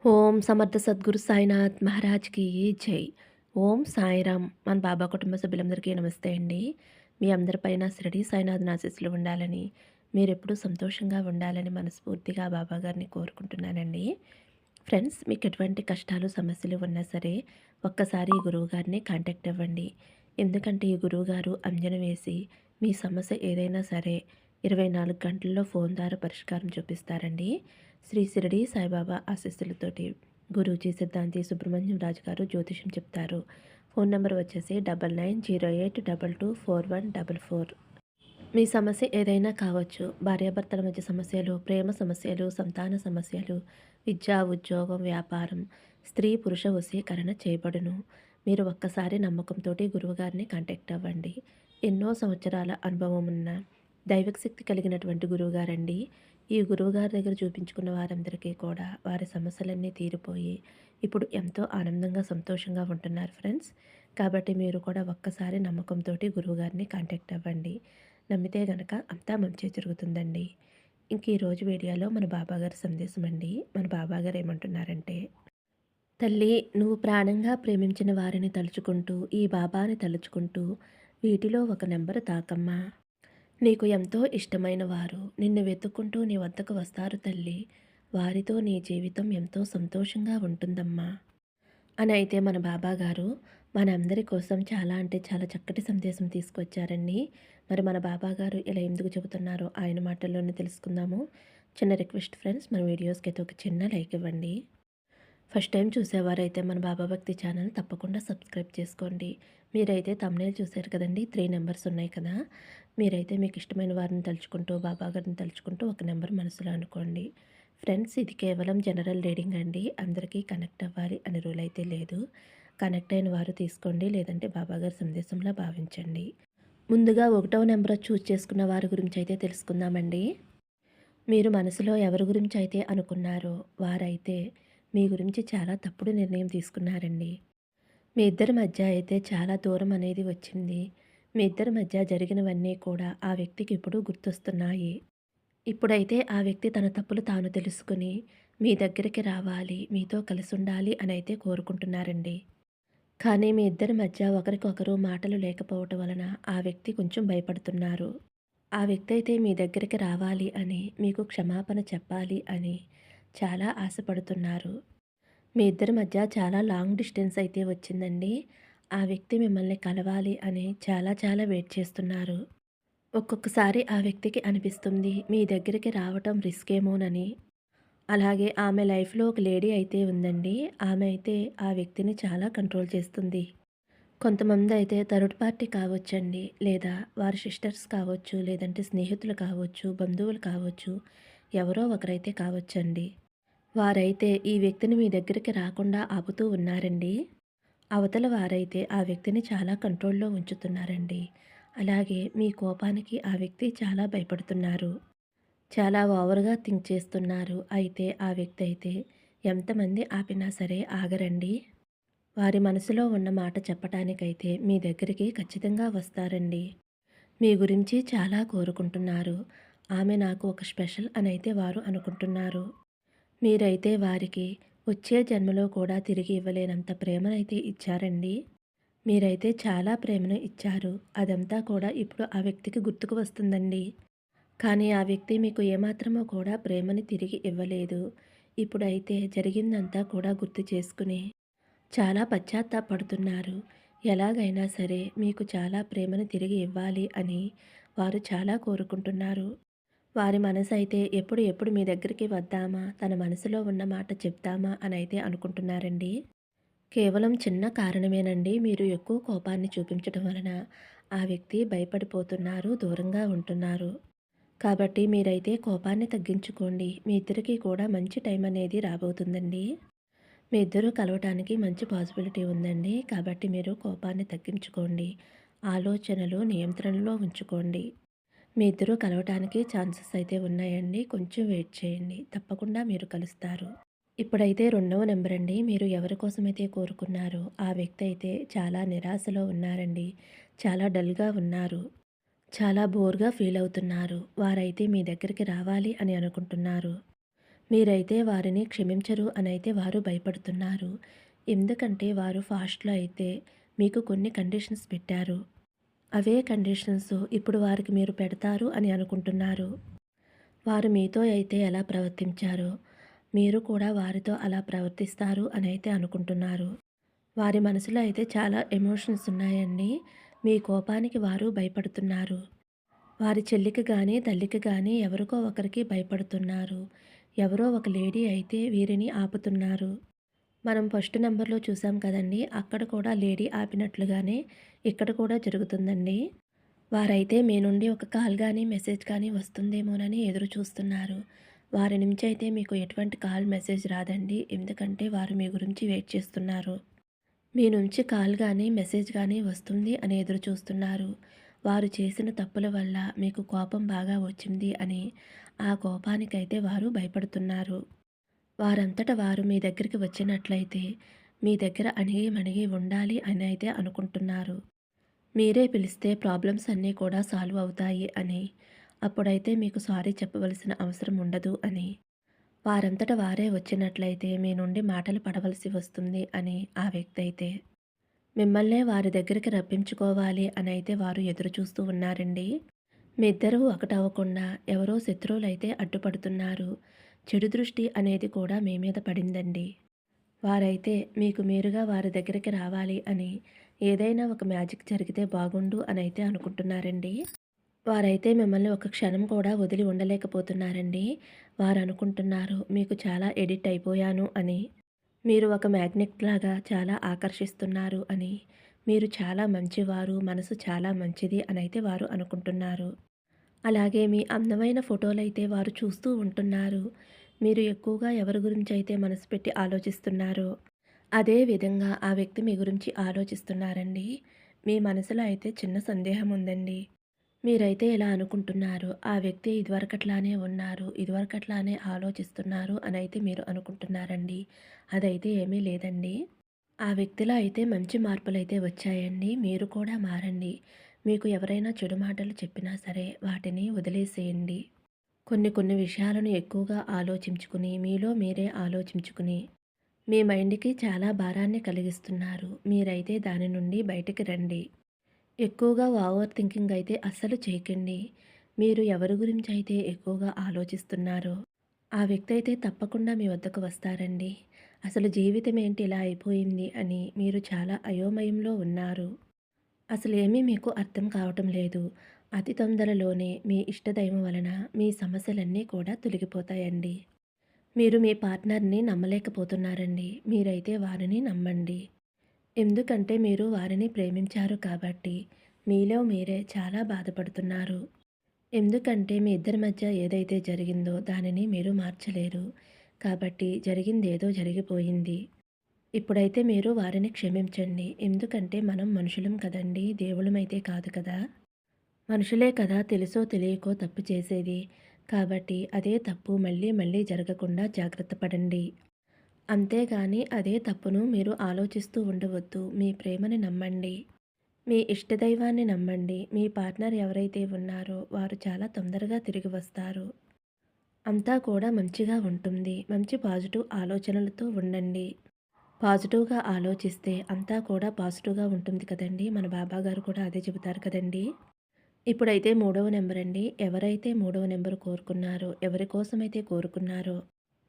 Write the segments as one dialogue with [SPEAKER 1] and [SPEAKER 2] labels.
[SPEAKER 1] ఓం సమర్థ సద్గురు సాయినాథ్ మహారాజ్కి జై. ఓం సాయిరామ్. మన బాబా కుటుంబ సభ్యులందరికీ నమస్తే అండి. మీ అందరిపైన షిరిడి సాయినాథ్ ఆశీస్సులు ఉండాలని, మీరెప్పుడూ సంతోషంగా ఉండాలని మనస్ఫూర్తిగా బాబా గారిని కోరుకుంటున్నానండి. ఫ్రెండ్స్, మీకు ఎటువంటి కష్టాలు సమస్యలు ఉన్నా సరే ఒక్కసారి ఈ గురువుగారిని కాంటాక్ట్ అవ్వండి. ఎందుకంటే ఈ గురువుగారు అంజన వేసి మీ సమస్య ఏదైనా సరే 24 గంటల్లో ఫోన్ ద్వారా పరిష్కారం చూపిస్తారండి. శ్రీ షిరిడి సాయిబాబా ఆశీస్సులతోటి గురూజీ సిద్ధాంతి సుబ్రహ్మణ్యం రాజు గారు జ్యోతిషం చెప్తారు. ఫోన్ నెంబర్ వచ్చేసి 9908224144. మీ సమస్య ఏదైనా కావచ్చు. భార్యాభర్తల మధ్య సమస్యలు, ప్రేమ సమస్యలు, సంతాన సమస్యలు, విద్య, ఉద్యోగం, వ్యాపారం, స్త్రీ పురుష వశీకరణ చేయబడును. మీరు ఒక్కసారి నమ్మకంతోటి గురువుగారిని కాంటాక్ట్ అవ్వండి. ఎన్నో సంవత్సరాల అనుభవం ఉన్న దైవిక శక్తి కలిగినటువంటి గురువుగారండి. ఈ గురువుగారి దగ్గర చూపించుకున్న వారందరికీ కూడా వారి సమస్యలన్నీ తీరిపోయి ఇప్పుడు ఎంతో ఆనందంగా సంతోషంగా ఉంటున్నారు ఫ్రెండ్స్. కాబట్టి మీరు కూడా ఒక్కసారి నమ్మకంతోటి గురువుగారిని కాంటాక్ట్ అవ్వండి. నమ్మితే గనక అంతా మంచే జరుగుతుందండి. ఇంక ఈరోజు వీడియోలో మన బాబాగారి సందేశం అండి. మన బాబాగారు ఏమంటున్నారంటే, తల్లి, నువ్వు ప్రాణంగా ప్రేమించిన వారిని తలుచుకుంటూ, ఈ బాబాని తలుచుకుంటూ వీటిలో ఒక నెంబరు తాకమ్మా. నీకు ఎంతో ఇష్టమైన వారు నిన్ను వెతుక్కుంటూ నీ వద్దకు వస్తారు తల్లి. వారితో నీ జీవితం ఎంతో సంతోషంగా ఉంటుందమ్మా అని అయితే మన బాబాగారు మనందరి కోసం చాలా అంటే చాలా చక్కటి సందేశం తీసుకొచ్చారండి. మరి మన బాబాగారు ఇలా ఎందుకు చెబుతున్నారో ఆయన మాటల్లోనే తెలుసుకుందాము. చిన్న రిక్వెస్ట్ ఫ్రెండ్స్, మన వీడియోస్కి అయితే ఒక చిన్న లైక్ ఇవ్వండి. ఫస్ట్ టైం చూసేవారైతే మన బాబా భక్తి ఛానల్ తప్పకుండా సబ్స్క్రైబ్ చేసుకోండి. మీరైతే తమ్నేల్ చూశారు కదండి, 3 నెంబర్స్ ఉన్నాయి కదా. మీరైతే మీకు ఇష్టమైన వారిని తలుచుకుంటూ, బాబా గారిని తలుచుకుంటూ ఒక నెంబర్ మనసులో అనుకోండి. ఫ్రెండ్స్, ఇది కేవలం జనరల్ రీడింగ్ అండి. అందరికీ కనెక్ట్ అవ్వాలి అనే రూల్ అయితే లేదు. కనెక్ట్ అయిన వారు తీసుకోండి, లేదంటే బాబాగారి సందేశంలా భావించండి. ముందుగా 1వ నెంబర్ చూస్ చేసుకున్న వారి గురించి అయితే తెలుసుకుందామండి. మీరు మనసులో ఎవరి గురించి అయితే అనుకున్నారో వారైతే మీ గురించి చాలా తప్పుడు నిర్ణయం తీసుకున్నారండి. మీ ఇద్దరి మధ్య అయితే చాలా దూరం అనేది వచ్చింది. మీ ఇద్దరి మధ్య జరిగినవన్నీ కూడా ఆ వ్యక్తికి ఇప్పుడు గుర్తొస్తున్నాయి. ఇప్పుడైతే ఆ వ్యక్తి తన తప్పులు తాను తెలుసుకుని మీ దగ్గరికి రావాలి, మీతో కలిసి ఉండాలి అని అయితే కోరుకుంటున్నారండి. కానీ మీ ఇద్దరి మధ్య ఒకరికొకరు మాటలు లేకపోవటం వలన ఆ వ్యక్తి కొంచెం భయపడుతున్నారు. ఆ వ్యక్తి అయితే మీ దగ్గరికి రావాలి అని, మీకు క్షమాపణ చెప్పాలి అని చాలా ఆశపడుతున్నారు. మీ ఇద్దరి మధ్య చాలా లాంగ్ డిస్టెన్స్ అయితే వచ్చిందండి. ఆ వ్యక్తి మిమ్మల్ని కలవాలి అని చాలా చాలా వెయిట్ చేస్తున్నారు. ఒక్కొక్కసారి ఆ వ్యక్తికి అనిపిస్తుంది మీ దగ్గరికి రావటం రిస్క్ ఏమోనని. అలాగే ఆమె లైఫ్‌లో ఒక లేడీ అయితే ఉందండి. ఆమె అయితే ఆ వ్యక్తిని చాలా కంట్రోల్ చేస్తుంది. కొంతమందయితే థర్డ్ పార్టీ కావచ్చండి. లేదా వారి సిస్టర్స్ కావచ్చు, లేదంటే స్నేహితులు కావచ్చు, బంధువులు కావచ్చు. ఎవరో ఒకరైతే కావచ్చండి. వారైతే ఈ వ్యక్తిని మీ దగ్గరికి రాకుండా ఆపుతూ ఉన్నారండి. అవతల వారైతే ఆ వ్యక్తిని చాలా కంట్రోల్‌లో ఉంచుతున్నారండి. అలాగే మీ కోపానికి ఆ వ్యక్తి చాలా భయపడుతున్నారు. చాలా ఓవర్‌గా థింక్ చేస్తున్నారు. అయితే ఆ వ్యక్తి అయితే ఎంతమంది ఆపినా సరే ఆగరండి. వారి మనసులో ఉన్న మాట చెప్పటానికైతే మీ దగ్గరికి ఖచ్చితంగా వస్తారండి. మీ గురించి చాలా కోరుకుంటున్నారు. ఆమె నాకు ఒక స్పెషల్ అనైతే వారు అనుకుంటున్నారు. మీరైతే వారికి వచ్చే జన్మలో కూడా తిరిగి ఇవ్వలేనంత ప్రేమనైతే ఇచ్చారండి. మీరైతే చాలా ప్రేమను ఇచ్చారు. అదంతా కూడా ఇప్పుడు ఆ వ్యక్తికి గుర్తుకు వస్తుందండి. కానీ ఆ వ్యక్తి మీకు ఏమాత్రమో కూడా ప్రేమని తిరిగి ఇవ్వలేదు. ఇప్పుడైతే జరిగిందంతా కూడా గుర్తు చేసుకుని చాలా పశ్చాత్తాపడుతున్నారు. ఎలాగైనా సరే మీకు చాలా ప్రేమను తిరిగి ఇవ్వాలి అని వారు చాలా కోరుకుంటున్నారు. వారి మనసైతే ఎప్పుడు ఎప్పుడు మీ దగ్గరికి వద్దామా, తన మనసులో ఉన్న మాట చెప్దామా అనైతే అనుకుంటున్నారండి. కేవలం చిన్న కారణమేనండి. మీరు ఎక్కువ కోపాన్ని చూపించడం వలన ఆ వ్యక్తి భయపడిపోతున్నారు, దూరంగా ఉంటున్నారు. కాబట్టి మీరైతే కోపాన్ని తగ్గించుకోండి. మీ ఇద్దరికీ కూడా మంచి టైం అనేది రాబోతుందండి. మీ ఇద్దరూ కలవటానికి మంచి పాసిబిలిటీ ఉందండి. కాబట్టి మీరు కోపాన్ని తగ్గించుకోండి. ఆలోచనలు నియంత్రణలో ఉంచుకోండి. మీ ఇద్దరూ కలవటానికి ఛాన్సెస్ అయితే ఉన్నాయండి. కొంచెం వెయిట్ చేయండి. తప్పకుండా మీరు కలుస్తారు. ఇప్పుడైతే 2వ నెంబర్ అండి. మీరు ఎవరి కోసమైతే కోరుకున్నారో ఆ వ్యక్తి అయితే చాలా నిరాశలో ఉన్నారండి. చాలా డల్‌గా ఉన్నారు. చాలా బోర్‌గా ఫీల్ అవుతున్నారు. వారైతే మీ దగ్గరికి రావాలి అని అనుకుంటున్నారు. మీరైతే వారిని క్షమించరు అనైతే వారు భయపడుతున్నారు. ఎందుకంటే వారు ఫాస్ట్‌లో అయితే మీకు కొన్ని కండిషన్స్ పెట్టారు. అవే కండిషన్స్ ఇప్పుడు వారికి మీరు పెడతారు అని అనుకుంటున్నారు. వారు మీతో అయితే ఎలా ప్రవర్తించారో, మీరు కూడా వారితో అలా ప్రవర్తిస్తారు అనైతే అనుకుంటున్నారు. వారి మనసులో అయితే చాలా ఎమోషన్స్ ఉన్నాయండి. మీ కోపానికి వారు భయపడుతున్నారు. వారి చెల్లికి గానీ, తల్లికి గానీ ఎవరికో ఒకరికి భయపడుతున్నారు. ఎవరో ఒక లేడీ అయితే వీరిని ఆపుతున్నారు. మనం ఫస్ట్ నంబర్‌లో చూసాం కదండీ! అక్కడ కూడా లేడీ ఆపినట్లుగానే ఇక్కడ కూడా జరుగుతుందండి. వారైతే మీ నుండి ఒక కాల్ గానీ, మెసేజ్ కానీ వస్తుందేమోనని ఎదురు చూస్తున్నారు. వారి నుంచయితే మీకు ఎటువంటి కాల్, మెసేజ్ రాదండి. ఎందుకంటే వారు మీ గురించి వెయిట్ చేస్తున్నారు. మీ నుంచి కాల్ గానీ, మెసేజ్ గానీ వస్తుంది అని ఎదురు చూస్తున్నారు. వారు చేసిన తప్పుల వల్ల మీకు కోపం బాగా వచ్చింది అని ఆ కోపానికైతే వారు భయపడుతున్నారు. వారంతట వారు మీ దగ్గరికి వచ్చినట్లయితే మీ దగ్గర అణిగి మణిగి ఉండాలి అని అయితే అనుకుంటున్నారు. మీరే పిలిస్తే ప్రాబ్లమ్స్ అన్నీ కూడా సాల్వ్ అవుతాయి అని, అప్పుడైతే మీకు సారీ చెప్పవలసిన అవసరం ఉండదు అని, వారంతట వారే వచ్చినట్లయితే మీ నుండి మాటలు పడవలసి వస్తుంది అని ఆ వ్యక్తి అయితే మిమ్మల్నే వారి దగ్గరికి రప్పించుకోవాలి అనైతే వారు ఎదురు చూస్తూ ఉన్నారండి. మీ ఇద్దరూ ఒకటవ్వకుండా ఎవరో శత్రువులైతే అడ్డుపడుతున్నారు. చెడు దృష్టి అనేది కూడా మీ మీద పడిందండి. వారైతే మీకు మీరుగా వారి దగ్గరికి రావాలి అని ఏదైనా ఒక మ్యాజిక్ జరిగితే బాగుండు అనైతే అనుకుంటున్నారండి. వారైతే మిమ్మల్ని ఒక క్షణం కూడా వదిలి ఉండలేకపోతున్నారండి. వారనుకుంటున్నారు మీకు చాలా ఎడిక్ట్ అయిపోయాను అని. మీరు ఒక మ్యాగ్నెట్ లాగా చాలా ఆకర్షిస్తున్నారు అని. మీరు చాలా మంచివారు, మనసు చాలా మంచిది అనైతే వారు అనుకుంటున్నారు. అలాగే మీ అందమైన ఫోటోలైతే వారు చూస్తూ ఉంటున్నారు. మీరు ఎక్కువగా ఎవరి గురించైతే మనసు పెట్టి ఆలోచిస్తున్నారో, అదే విధంగా ఆ వ్యక్తి మీ గురించి ఆలోచిస్తున్నారండి. మీ మనసులో అయితే చిన్న సందేహం ఉందండి. మీరైతే ఇలా అనుకుంటున్నారు. ఆ వ్యక్తి ఇదివరకట్లానే ఉన్నారు. ఇదివరకట్లానే ఆలోచిస్తున్నారు అనైతే మీరు అనుకుంటున్నారండి. అదైతే ఏమీ లేదండి. ఆ వ్యక్తిలో అయితే మంచి మార్పులైతే వచ్చాయండి. మీరు కూడా మారండి. మీకు ఎవరైనా చెడు మాటలు చెప్పినా సరే వాటిని వదిలేసేయండి. కొన్ని కొన్ని విషయాలను ఎక్కువగా ఆలోచించుకుని, మీలో మీరే ఆలోచించుకుని, మీ మైండ్‌కి చాలా భారాన్ని కలిగిస్తున్నారు. మీరైతే దాని నుండి బయటికి రండి. ఎక్కువగా ఓవర్ థింకింగ్ అయితే అస్సలు చేయకండి. మీరు ఎవరి గురించి అయితే ఎక్కువగా ఆలోచిస్తున్నారో, ఆ వ్యక్తి అయితే తప్పకుండా మీ వద్దకు వస్తారండి. అసలు జీవితం ఏంటి ఇలా అయిపోయింది అని మీరు చాలా అయోమయంలో ఉన్నారు. అసలేమీ మీకు అర్థం కావటం లేదు. అతి తొందరలోనే మీ ఇష్టదైవం వలన మీ సమస్యలన్నీ కూడా తొలగిపోతాయండి. మీరు మీ పార్ట్నర్‌ని నమ్మలేకపోతున్నారండి. మీరైతే వారిని నమ్మండి. ఎందుకంటే మీరు వారిని ప్రేమించారు కాబట్టి మీలో మీరే చాలా బాధపడుతున్నారు. ఎందుకంటే మీ ఇద్దరి మధ్య ఏదైతే జరిగిందో దానిని మీరు మార్చలేరు. కాబట్టి జరిగిందేదో జరిగిపోయింది. ఇప్పుడైతే మీరు వారిని క్షమించండి. ఎందుకంటే మనం మనుషులం కదండీ! దేవుళ్ళమైతే కాదు కదా! మనుషులే కదా తెలుసో తెలియకో తప్పు చేసేది. కాబట్టి అదే తప్పు మళ్ళీ మళ్ళీ జరగకుండా జాగ్రత్త పడండి. అంతేగాని అదే తప్పును మీరు ఆలోచిస్తూ ఉండవద్దు. మీ ప్రేమని నమ్మండి. మీ ఇష్టదైవాన్ని నమ్మండి. మీ పార్ట్నర్ ఎవరైతే ఉన్నారో వారు చాలా తొందరగా తిరిగి వస్తారు. అంతా కూడా మంచిగా ఉంటుంది. మంచి పాజిటివ్ ఆలోచనలతో ఉండండి. పాజిటివ్‌గా ఆలోచిస్తే అంతా కూడా పాజిటివ్‌గా ఉంటుంది కదండీ! మన బాబాగారు కూడా అదే చెబుతారు కదండీ! ఇప్పుడైతే మూడవ నంబరండి. ఎవరైతే మూడవ నంబర్ కోరుకున్నారో, ఎవరి కోసమైతే కోరుకున్నారో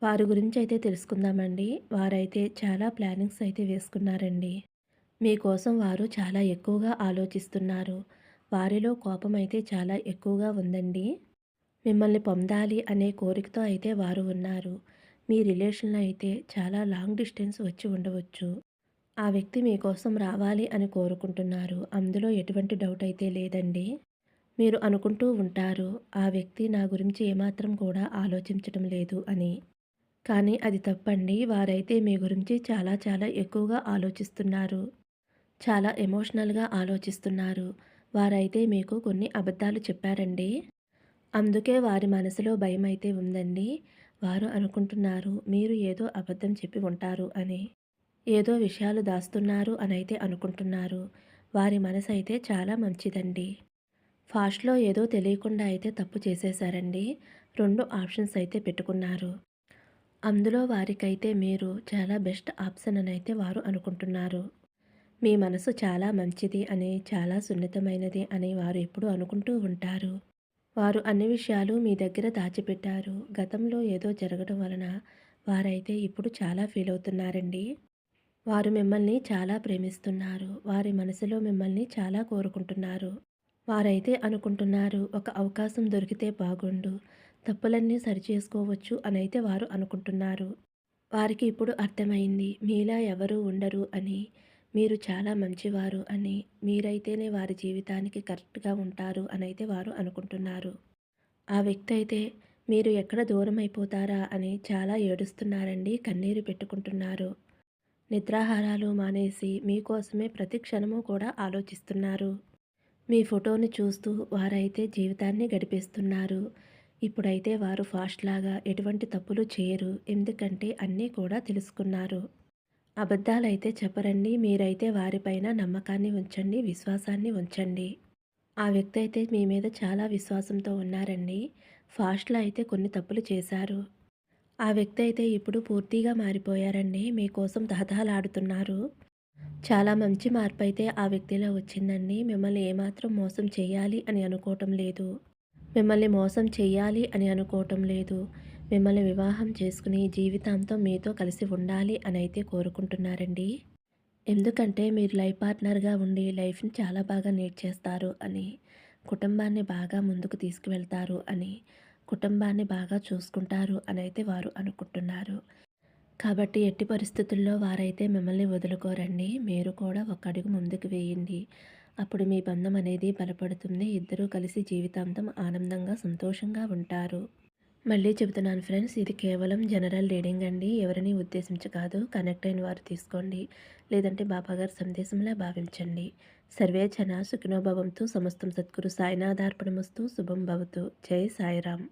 [SPEAKER 1] వారి గురించైతే తెలుసుకుందామండి. వారైతే చాలా ప్లానింగ్స్ అయితే వేసుకున్నారండి. మీకోసం వారు చాలా ఎక్కువగా ఆలోచిస్తున్నారు. వారిలో కోపమైతే చాలా ఎక్కువగా ఉందండి. మిమ్మల్ని పొందాలి అనే కోరికతో అయితే వారు ఉన్నారు. మీ రిలేషన్‌లో అయితే చాలా లాంగ్ డిస్టెన్స్ వచ్చి ఉండవచ్చు. ఆ వ్యక్తి మీకోసం రావాలి అని కోరుకుంటున్నారు. అందులో ఎటువంటి డౌట్ అయితే లేదండి. మీరు అనుకుంటూ ఉంటారు, ఆ వ్యక్తి నా గురించి ఏమాత్రం కూడా ఆలోచించటం లేదు అని. కానీ అది తప్పండి. వారైతే మీ గురించి చాలా చాలా ఎక్కువగా ఆలోచిస్తున్నారు. చాలా ఎమోషనల్‌గా ఆలోచిస్తున్నారు. వారైతే మీకు కొన్ని అబద్ధాలు చెప్పారండి. అందుకే వారి మనసులో భయమైతే ఉందండి. వారు అనుకుంటున్నారు మీరు ఏదో అబద్ధం చెప్పి ఉంటారు అని. ఏదో విషయాలు దాస్తున్నారు అనైతే అనుకుంటున్నారు. వారి మనసైతే చాలా మంచిదండి. ఫాస్ట్‌లో ఏదో తెలియకుండా అయితే తప్పు చేసేశారండి. 2 ఆప్షన్స్ అయితే పెట్టుకున్నారు. అందులో వారికైతే మీరు చాలా బెస్ట్ ఆప్షన్ అనైతే వారు అనుకుంటున్నారు. మీ మనసు చాలా మంచిది అని, చాలా సున్నితమైనది అని వారు ఎప్పుడూ అనుకుంటూ ఉంటారు. వారు అన్ని విషయాలు మీ దగ్గర దాచిపెట్టారు. గతంలో ఏదో జరగడం వలన వారైతే ఇప్పుడు చాలా ఫీల్ అవుతున్నారండి. వారు మిమ్మల్ని చాలా ప్రేమిస్తున్నారు. వారి మనసులో మిమ్మల్ని చాలా కోరుకుంటున్నారు. వారైతే అనుకుంటున్నారు, ఒక అవకాశం దొరికితే బాగుండు. తప్పులన్నీ సరిచేసుకోవచ్చు అనైతే వారు అనుకుంటున్నారు. వారికి ఇప్పుడు అర్థమైంది. మీలా ఎవరూ ఉండరు అని. మీరు చాలా మంచివారు అని. మీరైతేనే వారి జీవితానికి కరెక్ట్‌గా ఉంటారు అనైతే వారు అనుకుంటున్నారు. ఆ వ్యక్తి అయితే మీరు ఎక్కడ దూరమైపోతారా అని చాలా ఏడుస్తున్నారండి. కన్నీరు పెట్టుకుంటున్నారు. నిద్రాహారాలు మానేసి మీకోసమే ప్రతి క్షణము కూడా ఆలోచిస్తున్నారు. మీ ఫోటోని చూస్తూ వారైతే జీవితాన్ని గడిపేస్తున్నారు. ఇప్పుడైతే వారు ఫాస్ట్‌లాగా ఎటువంటి తప్పులు చేయరు. ఎందుకంటే అన్నీ కూడా తెలుసుకున్నారు. అబద్ధాలైతే చెప్పరండి. మీరైతే వారిపైన నమ్మకాన్ని ఉంచండి, విశ్వాసాన్ని ఉంచండి. ఆ వ్యక్తి అయితే మీ మీద చాలా విశ్వాసంతో ఉన్నారండి. ఫాస్ట్‌లో అయితే కొన్ని తప్పులు చేశారు. ఆ వ్యక్తి అయితే ఇప్పుడు పూర్తిగా మారిపోయారండి. మీకోసం తహతహలాడుతున్నారు. చాలా మంచి మార్పయితే ఆ వ్యక్తిలో వచ్చిందండి. మిమ్మల్ని ఏమాత్రం మోసం చేయాలి అని అనుకోవటం లేదు. మిమ్మల్ని మోసం చెయ్యాలి అని అనుకోవటం లేదు. మిమ్మల్ని వివాహం చేసుకుని జీవితాంతం మీతో కలిసి ఉండాలి అనైతే కోరుకుంటున్నారండి. ఎందుకంటే మీరు లైఫ్ పార్ట్నర్‌గా ఉండి లైఫ్‌ని చాలా బాగా లీడ్ చేస్తారు అని, కుటుంబాన్ని బాగా ముందుకు తీసుకువెళ్తారు అని, కుటుంబాన్ని బాగా చూసుకుంటారు అనైతే వారు అనుకుంటున్నారు. కాబట్టి ఎట్టి పరిస్థితుల్లో వారైతే మిమ్మల్ని వదులుకోరండి. మీరు కూడా ఒక అడుగు ముందుకు వేయండి. అప్పుడు మీ బంధం అనేది బలపడుతుంది. ఇద్దరూ కలిసి జీవితాంతం ఆనందంగా, సంతోషంగా ఉంటారు. మళ్ళీ చెబుతున్నాను ఫ్రెండ్స్, ఇది కేవలం జనరల్ రీడింగ్ అండి. ఎవరిని ఉద్దేశించి కాదు. కనెక్ట్ అయిన వారు తీసుకోండి. లేదంటే బాబాగారి సందేశంలా భావించండి. సర్వే జన సుఖినో భవంతు. సమస్తం సద్గురు సాయినాథార్పణమస్తు. శుభం భవతు. జై సాయిరాం.